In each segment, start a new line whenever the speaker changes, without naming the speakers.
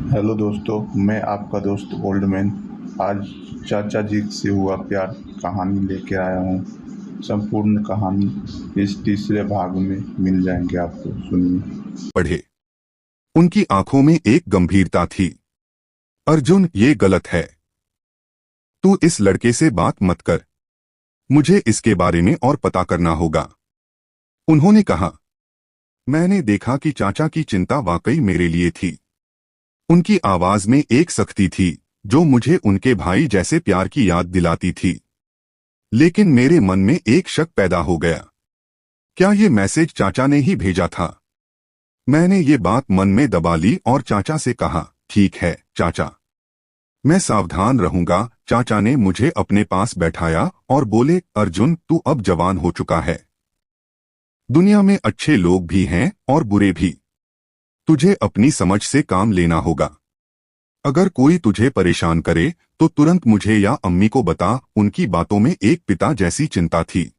Hello दोस्तों, मैं आपका दोस्त ओल्ड मैन आज चाचा जी से हुआ प्यार कहानी लेके आया हूँ। संपूर्ण कहानी इस तीसरे भाग में मिल जाएंगे आपको, सुनिए।
पढ़े। उनकी आंखों में एक गंभीरता थी। अर्जुन, ये गलत है। तू इस लड़के से बात मत कर। मुझे इसके बारे में और पता करना होगा। उन्होंने कहा। मैंने देखा कि चाचा की चिंता वाकई मेरे लिए थी। उनकी आवाज में एक सख्ती थी जो मुझे उनके भाई जैसे प्यार की याद दिलाती थी। लेकिन मेरे मन में एक शक पैदा हो गया। क्या ये मैसेज चाचा ने ही भेजा था? मैंने ये बात मन में दबा ली और चाचा से कहा, ठीक है चाचा, मैं सावधान रहूंगा। चाचा ने मुझे अपने पास बैठाया और बोले, अर्जुन, तू अब जवान हो चुका है। दुनिया में अच्छे लोग भी हैं और बुरे भी। तुझे अपनी समझ से काम लेना होगा। अगर कोई तुझे परेशान करे तो तुरंत मुझे या अम्मी को बता। उनकी बातों में एक पिता जैसी चिंता थी।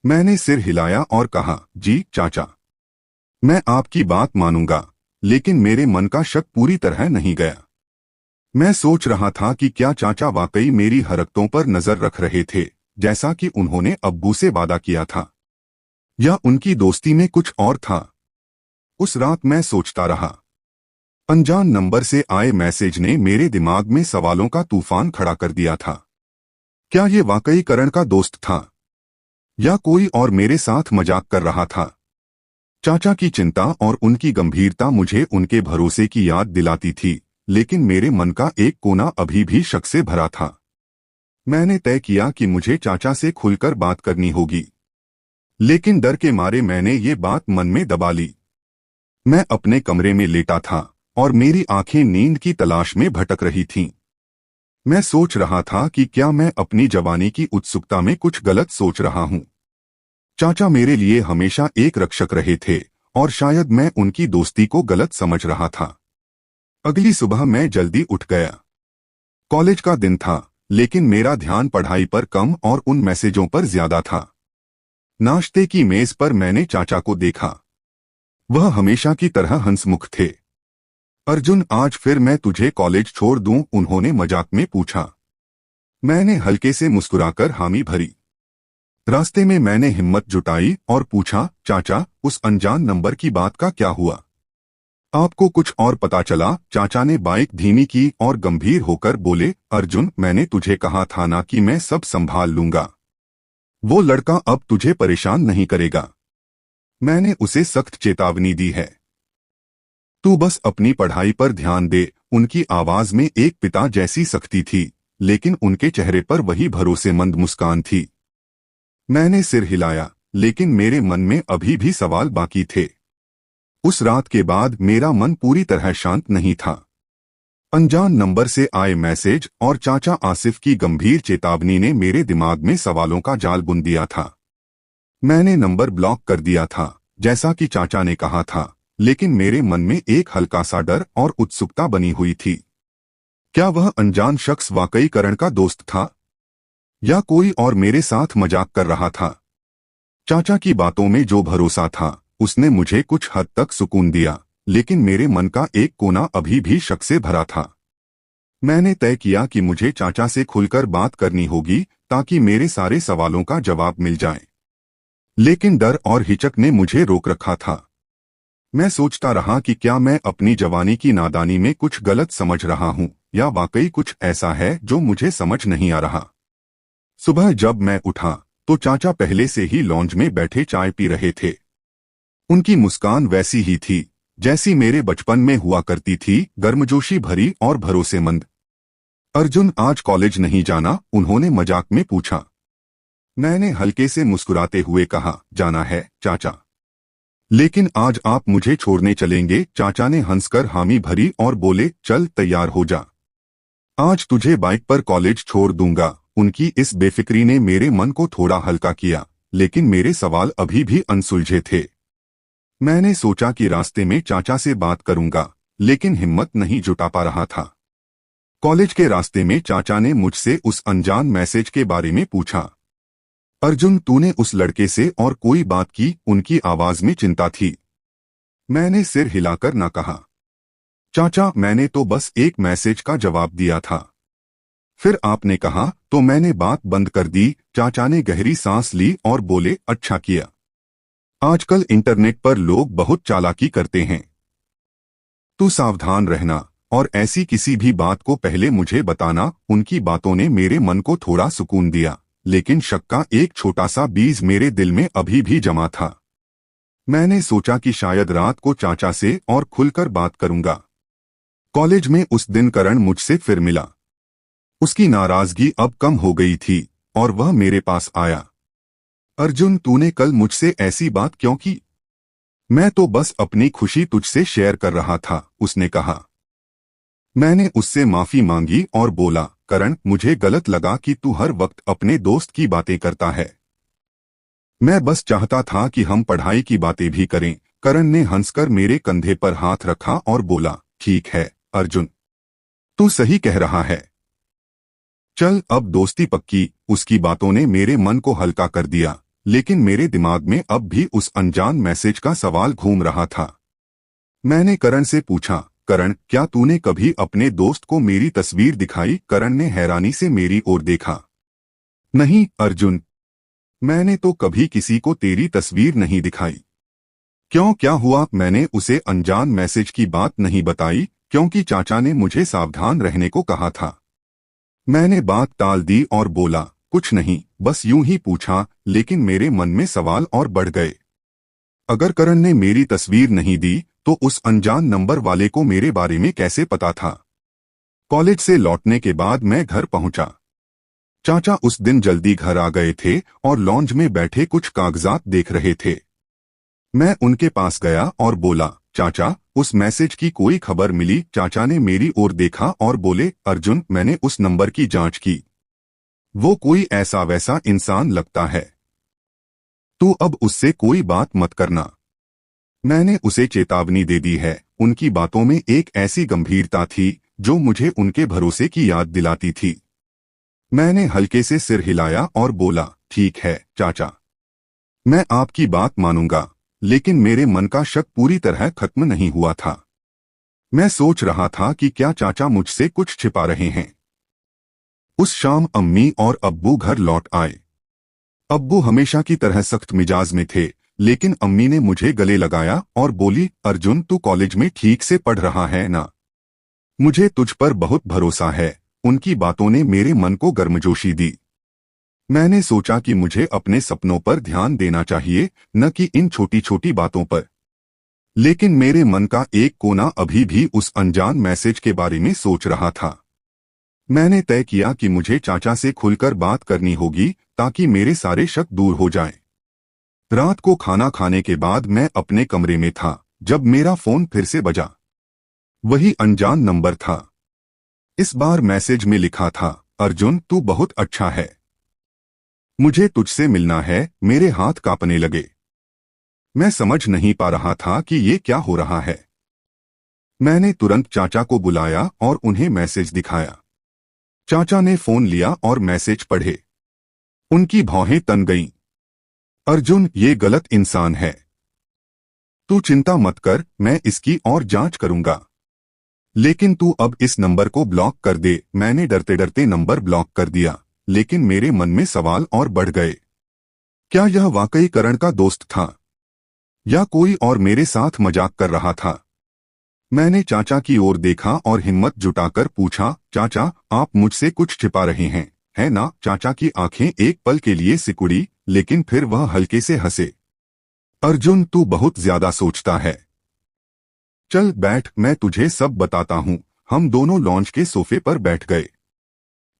मैंने सिर हिलाया और कहा, जी चाचा, मैं आपकी बात मानूंगा। लेकिन मेरे मन का शक पूरी तरह नहीं गया। मैं सोच रहा था कि क्या चाचा वाकई मेरी हरकतों पर नजर रख रहे थे, जैसा कि उन्होंने अब्बू से वादा किया था, या उनकी दोस्ती में कुछ और था। उस रात मैं सोचता रहा। अनजान नंबर से आए मैसेज ने मेरे दिमाग में सवालों का तूफान खड़ा कर दिया था। क्या ये वाकई करण का दोस्त था, या कोई और मेरे साथ मजाक कर रहा था? चाचा की चिंता और उनकी गंभीरता मुझे उनके भरोसे की याद दिलाती थी, लेकिन मेरे मन का एक कोना अभी भी शक से भरा था। मैंने तय किया कि मुझे चाचा से खुलकर बात करनी होगी। लेकिन डर के मारे मैंने ये बात मन में दबा ली। मैं अपने कमरे में लेटा था और मेरी आंखें नींद की तलाश में भटक रही थीं। मैं सोच रहा था कि क्या मैं अपनी जवानी की उत्सुकता में कुछ गलत सोच रहा हूं। चाचा मेरे लिए हमेशा एक रक्षक रहे थे, और शायद मैं उनकी दोस्ती को गलत समझ रहा था। अगली सुबह मैं जल्दी उठ गया। कॉलेज का दिन था, लेकिन मेरा ध्यान पढ़ाई पर कम और उन मैसेजों पर ज्यादा था। नाश्ते की मेज पर मैंने चाचा को देखा। वह हमेशा की तरह हंसमुख थे। अर्जुन, आज फिर मैं तुझे कॉलेज छोड़ दूं? उन्होंने मजाक में पूछा। मैंने हल्के से मुस्कुराकर हामी भरी। रास्ते में मैंने हिम्मत जुटाई और पूछा, चाचा, उस अनजान नंबर की बात का क्या हुआ? आपको कुछ और पता चला? चाचा ने बाइक धीमी की और गंभीर होकर बोले, अर्जुन, मैंने तुझे कहा था ना कि मैं सब संभाल लूंगा। वो लड़का अब तुझे परेशान नहीं करेगा। मैंने उसे सख्त चेतावनी दी है। तू बस अपनी पढ़ाई पर ध्यान दे। उनकी आवाज में एक पिता जैसी सख्ती थी, लेकिन उनके चेहरे पर वही भरोसेमंद मुस्कान थी। मैंने सिर हिलाया, लेकिन मेरे मन में अभी भी सवाल बाकी थे। उस रात के बाद मेरा मन पूरी तरह शांत नहीं था। अनजान नंबर से आए मैसेज और चाचा आसिफ की गंभीर चेतावनी ने मेरे दिमाग में सवालों का जाल बुन दिया था। मैंने नंबर ब्लॉक कर दिया था, जैसा कि चाचा ने कहा था, लेकिन मेरे मन में एक हल्का सा डर और उत्सुकता बनी हुई थी। क्या वह अनजान शख्स वाकई करण का दोस्त था, या कोई और मेरे साथ मजाक कर रहा था? चाचा की बातों में जो भरोसा था, उसने मुझे कुछ हद तक सुकून दिया, लेकिन मेरे मन का एक कोना अभी भी शक से भरा था। मैंने तय किया कि मुझे चाचा से खुलकर बात करनी होगी, ताकि मेरे सारे सवालों का जवाब मिल जाए। लेकिन डर और हिचक ने मुझे रोक रखा था। मैं सोचता रहा कि क्या मैं अपनी जवानी की नादानी में कुछ गलत समझ रहा हूं, या वाकई कुछ ऐसा है जो मुझे समझ नहीं आ रहा। सुबह जब मैं उठा तो चाचा पहले से ही लॉन्ज में बैठे चाय पी रहे थे। उनकी मुस्कान वैसी ही थी जैसी मेरे बचपन में हुआ करती थी, गर्मजोशी भरी और भरोसेमंद। अर्जुन, आज कॉलेज नहीं जाना? उन्होंने मजाक में पूछा। मैंने हल्के से मुस्कुराते हुए कहा, जाना है चाचा, लेकिन आज आप मुझे छोड़ने चलेंगे? चाचा ने हंसकर हामी भरी और बोले, चल तैयार हो जा, आज तुझे बाइक पर कॉलेज छोड़ दूंगा। उनकी इस बेफिक्री ने मेरे मन को थोड़ा हल्का किया, लेकिन मेरे सवाल अभी भी अनसुलझे थे। मैंने सोचा कि रास्ते में चाचा से बात करूंगा, लेकिन हिम्मत नहीं जुटा पा रहा था। कॉलेज के रास्ते में चाचा ने मुझसे उस अनजान मैसेज के बारे में पूछा। अर्जुन, तूने उस लड़के से और कोई बात की? उनकी आवाज में चिंता थी। मैंने सिर हिलाकर ना कहा। चाचा, मैंने तो बस एक मैसेज का जवाब दिया था। फिर आपने कहा तो मैंने बात बंद कर दी। चाचा ने गहरी सांस ली और बोले, अच्छा किया। आजकल इंटरनेट पर लोग बहुत चालाकी करते हैं। तू सावधान रहना और ऐसी किसी भी बात को पहले मुझे बताना। उनकी बातों ने मेरे मन को थोड़ा सुकून दिया, लेकिन शक का एक छोटा सा बीज मेरे दिल में अभी भी जमा था। मैंने सोचा कि शायद रात को चाचा से और खुलकर बात करूंगा। कॉलेज में उस दिन करण मुझसे फिर मिला। उसकी नाराजगी अब कम हो गई थी और वह मेरे पास आया। अर्जुन, तूने कल मुझसे ऐसी बात क्यों की? मैं तो बस अपनी खुशी तुझसे शेयर कर रहा था, उसने कहा। मैंने उससे माफी मांगी और बोला, करण, मुझे गलत लगा कि तू हर वक्त अपने दोस्त की बातें करता है। मैं बस चाहता था कि हम पढ़ाई की बातें भी करें। करण ने हंसकर मेरे कंधे पर हाथ रखा और बोला, ठीक है अर्जुन, तू सही कह रहा है। चल अब दोस्ती पक्की। उसकी बातों ने मेरे मन को हल्का कर दिया, लेकिन मेरे दिमाग में अब भी उस अनजान मैसेज का सवाल घूम रहा था। मैंने करण से पूछा, करण, क्या तूने कभी अपने दोस्त को मेरी तस्वीर दिखाई? करण ने हैरानी से मेरी ओर देखा। नहीं अर्जुन, मैंने तो कभी किसी को तेरी तस्वीर नहीं दिखाई। क्यों, क्या हुआ? मैंने उसे अनजान मैसेज की बात नहीं बताई, क्योंकि चाचा ने मुझे सावधान रहने को कहा था। मैंने बात टाल दी और बोला, कुछ नहीं, बस यूं ही पूछा। लेकिन मेरे मन में सवाल और बढ़ गए। अगर करण ने मेरी तस्वीर नहीं दी तो उस अनजान नंबर वाले को मेरे बारे में कैसे पता था? कॉलेज से लौटने के बाद मैं घर पहुंचा। चाचा उस दिन जल्दी घर आ गए थे और लॉन्ज में बैठे कुछ कागजात देख रहे थे। मैं उनके पास गया और बोला, चाचा, उस मैसेज की कोई खबर मिली? चाचा ने मेरी ओर देखा और बोले, अर्जुन, मैंने उस नंबर की जांच की। वो कोई ऐसा वैसा इंसान लगता है। तू अब उससे कोई बात मत करना। मैंने उसे चेतावनी दे दी है। उनकी बातों में एक ऐसी गंभीरता थी जो मुझे उनके भरोसे की याद दिलाती थी। मैंने हल्के से सिर हिलाया और बोला, ठीक है चाचा, मैं आपकी बात मानूंगा। लेकिन मेरे मन का शक पूरी तरह खत्म नहीं हुआ था। मैं सोच रहा था कि क्या चाचा मुझसे कुछ छिपा रहे हैं। उस शाम अम्मी और अब्बू घर लौट आए। अब्बू हमेशा की तरह सख्त मिजाज में थे, लेकिन अम्मी ने मुझे गले लगाया और बोली, अर्जुन, तू कॉलेज में ठीक से पढ़ रहा है ना? मुझे तुझ पर बहुत भरोसा है। उनकी बातों ने मेरे मन को गर्मजोशी दी। मैंने सोचा कि मुझे अपने सपनों पर ध्यान देना चाहिए, न कि इन छोटी छोटी बातों पर। लेकिन मेरे मन का एक कोना अभी भी उस अनजान मैसेज के बारे में सोच रहा था। मैंने तय किया कि मुझे चाचा से खुलकर बात करनी होगी ताकि मेरे सारे शक दूर हो जाएं। रात को खाना खाने के बाद मैं अपने कमरे में था जब मेरा फोन फिर से बजा। वही अनजान नंबर था। इस बार मैसेज में लिखा था, अर्जुन, तू बहुत अच्छा है। मुझे तुझसे मिलना है। मेरे हाथ कांपने लगे। मैं समझ नहीं पा रहा था कि ये क्या हो रहा है। मैंने तुरंत चाचा को बुलाया और उन्हें मैसेज दिखाया। चाचा ने फोन लिया और मैसेज पढ़े। उनकी भौहें तन गईं। अर्जुन, ये गलत इंसान है। तू चिंता मत कर, मैं इसकी और जांच करूंगा। लेकिन तू अब इस नंबर को ब्लॉक कर दे। मैंने डरते डरते नंबर ब्लॉक कर दिया, लेकिन मेरे मन में सवाल और बढ़ गए। क्या यह वाकई करण का दोस्त था या कोई और मेरे साथ मजाक कर रहा था? मैंने चाचा की ओर देखा और हिम्मत जुटाकर पूछा, चाचा, आप मुझसे कुछ छिपा रहे हैं, है ना? चाचा की आंखें एक पल के लिए सिकुड़ी, लेकिन फिर वह हल्के से हंसे। अर्जुन, तू बहुत ज्यादा सोचता है। चल बैठ, मैं तुझे सब बताता हूँ। हम दोनों लॉन्च के सोफे पर बैठ गए।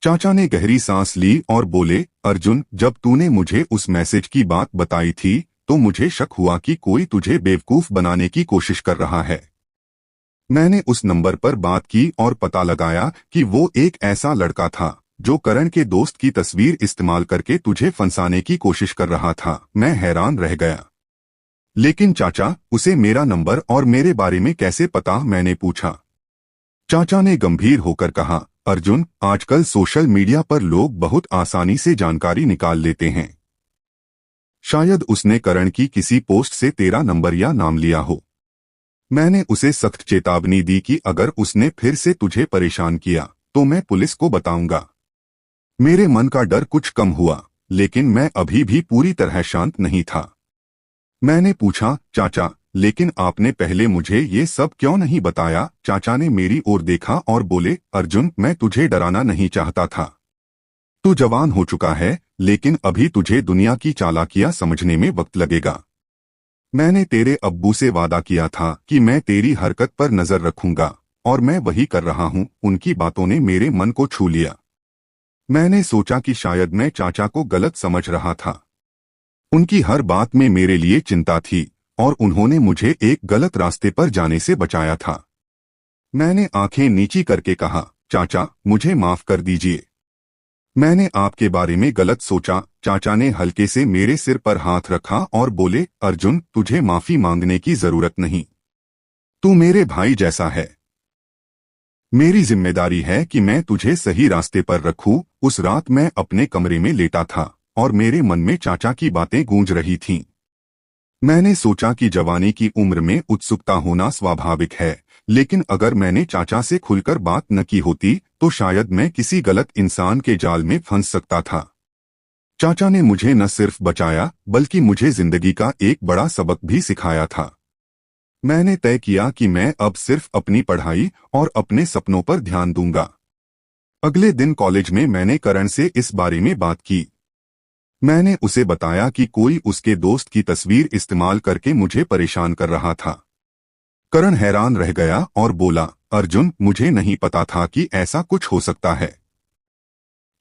चाचा ने गहरी सांस ली और बोले, अर्जुन, जब तूने मुझे उस मैसेज की बात बताई थी तो मुझे शक हुआ कि कोई तुझे बेवकूफ बनाने की कोशिश कर रहा है। मैंने उस नंबर पर बात की और पता लगाया कि वो एक ऐसा लड़का था जो करण के दोस्त की तस्वीर इस्तेमाल करके तुझे फंसाने की कोशिश कर रहा था। मैं हैरान रह गया। लेकिन चाचा, उसे मेरा नंबर और मेरे बारे में कैसे पता? मैंने पूछा। चाचा ने गंभीर होकर कहा, अर्जुन, आजकल सोशल मीडिया पर लोग बहुत आसानी से जानकारी निकाल लेते हैं। शायद उसने करण की किसी पोस्ट से तेरा नंबर या नाम लिया हो। मैंने उसे सख्त चेतावनी दी कि अगर उसने फिर से तुझे परेशान किया तो मैं पुलिस को बताऊंगा। मेरे मन का डर कुछ कम हुआ, लेकिन मैं अभी भी पूरी तरह शांत नहीं था। मैंने पूछा, चाचा, लेकिन आपने पहले मुझे ये सब क्यों नहीं बताया? चाचा ने मेरी ओर देखा और बोले, अर्जुन, मैं तुझे डराना नहीं चाहता था। तू जवान हो चुका है, लेकिन अभी तुझे दुनिया की चालाकियां समझने में वक्त लगेगा। मैंने तेरे अब्बू से वादा किया था कि मैं तेरी हरकत पर नजर रखूंगा, और मैं वही कर रहा हूं। उनकी बातों ने मेरे मन को छू लिया। मैंने सोचा कि शायद मैं चाचा को गलत समझ रहा था। उनकी हर बात में मेरे लिए चिंता थी, और उन्होंने मुझे एक गलत रास्ते पर जाने से बचाया था। मैंने आंखें नीची करके कहा, चाचा, मुझे माफ कर दीजिए। मैंने आपके बारे में गलत सोचा। चाचा ने हल्के से मेरे सिर पर हाथ रखा और बोले, अर्जुन, तुझे माफी मांगने की जरूरत नहीं। तू मेरे भाई जैसा है। मेरी जिम्मेदारी है कि मैं तुझे सही रास्ते पर रखूं। उस रात मैं अपने कमरे में लेटा था और मेरे मन में चाचा की बातें गूंज रही थीं। मैंने सोचा कि जवानी की उम्र में उत्सुकता होना स्वाभाविक है, लेकिन अगर मैंने चाचा से खुलकर बात न की होती तो शायद मैं किसी गलत इंसान के जाल में फंस सकता था। चाचा ने मुझे न सिर्फ बचाया, बल्कि मुझे जिंदगी का एक बड़ा सबक भी सिखाया था। मैंने तय किया कि मैं अब सिर्फ अपनी पढ़ाई और अपने सपनों पर ध्यान दूंगा। अगले दिन कॉलेज में मैंने करण से इस बारे में बात की। मैंने उसे बताया कि कोई उसके दोस्त की तस्वीर इस्तेमाल करके मुझे परेशान कर रहा था। करण हैरान रह गया और बोला, अर्जुन, मुझे नहीं पता था कि ऐसा कुछ हो सकता है।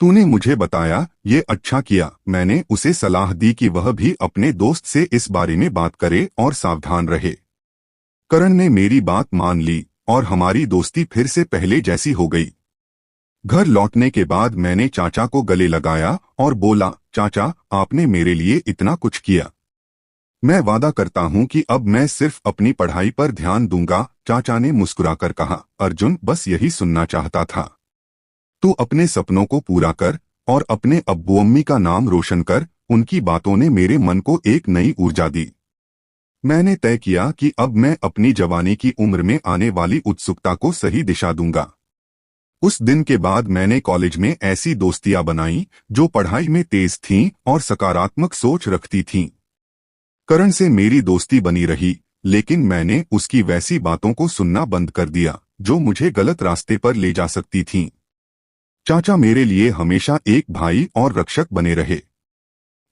तूने मुझे बताया, ये अच्छा किया। मैंने उसे सलाह दी कि वह भी अपने दोस्त से इस बारे में बात करे और सावधान रहे। करण ने मेरी बात मान ली और हमारी दोस्ती फिर से पहले जैसी हो गई। घर लौटने के बाद मैंने चाचा को गले लगाया और बोला, चाचा, आपने मेरे लिए इतना कुछ किया। मैं वादा करता हूं कि अब मैं सिर्फ अपनी पढ़ाई पर ध्यान दूंगा। चाचा ने मुस्कुराकर कहा, अर्जुन, बस यही सुनना चाहता था। तू अपने सपनों को पूरा कर और अपने अब्बू अम्मी का नाम रोशन कर। उनकी बातों ने मेरे मन को एक नई ऊर्जा दी। मैंने तय किया कि अब मैं अपनी जवानी की उम्र में आने वाली उत्सुकता को सही दिशा दूंगा। उस दिन के बाद मैंने कॉलेज में ऐसी दोस्तियां बनाई जो पढ़ाई में तेज थीं और सकारात्मक सोच रखती थीं। करण से मेरी दोस्ती बनी रही, लेकिन मैंने उसकी वैसी बातों को सुनना बंद कर दिया जो मुझे गलत रास्ते पर ले जा सकती थीं। चाचा मेरे लिए हमेशा एक भाई और रक्षक बने रहे।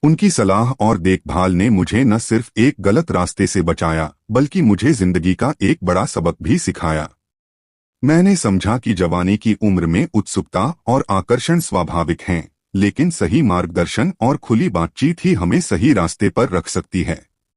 उनकी सलाह और देखभाल ने मुझे न सिर्फ एक गलत रास्ते से बचाया, बल्कि मुझे जिंदगी का एक बड़ा सबक भी सिखाया। मैंने समझा कि जवानी की उम्र में उत्सुकता और आकर्षण स्वाभाविक हैं, लेकिन सही मार्गदर्शन और खुली बातचीत ही हमें सही रास्ते पर रख सकती है।